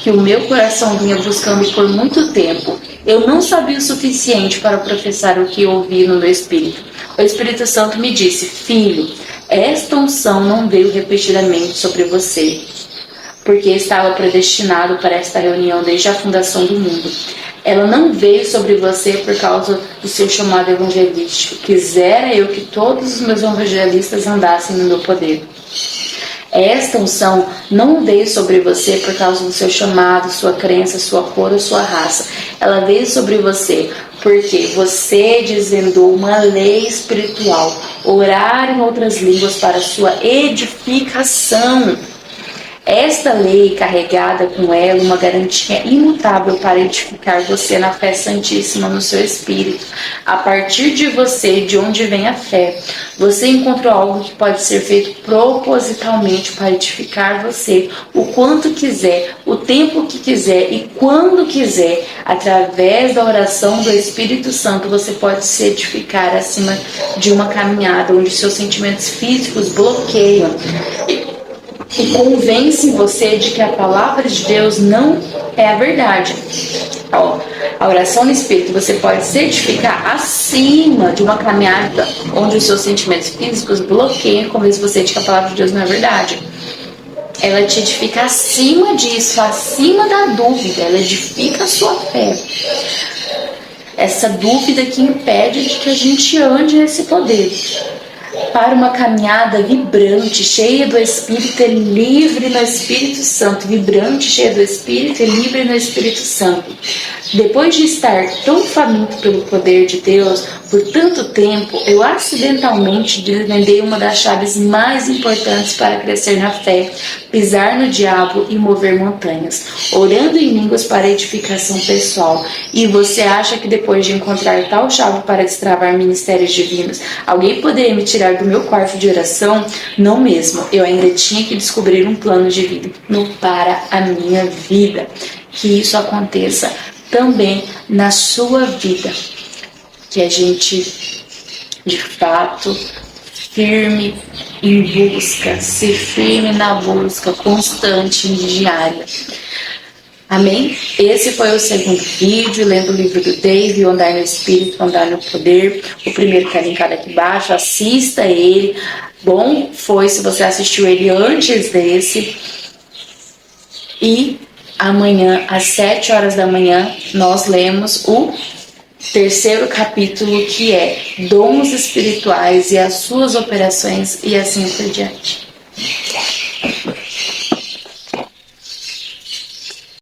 que o meu coração vinha buscando por muito tempo. Eu não sabia o suficiente para professar o que eu ouvi no meu espírito. O Espírito Santo me disse: filho, esta unção não veio repetidamente sobre você, porque estava predestinado para esta reunião desde a fundação do mundo. Ela não veio sobre você por causa do seu chamado evangelístico. Quisera eu que todos os meus evangelistas andassem no meu poder. Esta unção não veio sobre você por causa do seu chamado, sua crença, sua cor ou sua raça. Ela veio sobre você porque você desvendou uma lei espiritual, orar em outras línguas para sua edificação. Esta lei, carregada com ela uma garantia imutável para edificar você na fé santíssima no seu espírito. A partir de você, de onde vem a fé, você encontrou algo que pode ser feito propositalmente para edificar você o quanto quiser, o tempo que quiser e quando quiser. Através da oração do Espírito Santo, você pode se edificar acima de uma caminhada onde seus sentimentos físicos bloqueiam e convence você de que a palavra de Deus não é a verdade. A oração no Espírito, você pode certificar acima de uma caminhada onde os seus sentimentos físicos bloqueiam e convence você de que a palavra de Deus não é verdade. Ela te edifica acima disso, acima da dúvida, ela edifica a sua fé. Essa dúvida que impede de que a gente ande nesse poder. Para uma caminhada vibrante, cheia do Espírito e livre no Espírito Santo. Vibrante, cheia do Espírito e livre no Espírito Santo. Depois de estar tão faminto pelo poder de Deus por tanto tempo, eu acidentalmente desvendei uma das chaves mais importantes para crescer na fé, pisar no diabo e mover montanhas, orando em línguas para edificação pessoal. E você acha que depois de encontrar tal chave para destravar ministérios divinos, alguém poderia me tirar do meu quarto de oração? Não mesmo, eu ainda tinha que descobrir um plano divino para a minha vida. Que isso aconteça também na sua vida, que a gente de fato firme em busca, se firme na busca constante e diária. Amém? Esse foi o segundo vídeo, lendo o livro do Dave, Andar no Espírito, Andar no Poder. O primeiro tá linkado aqui embaixo, assista ele. Bom foi se você assistiu ele antes desse. E amanhã, às 7 horas da manhã, nós lemos o terceiro capítulo, que é Dons Espirituais e as suas operações, e assim por diante.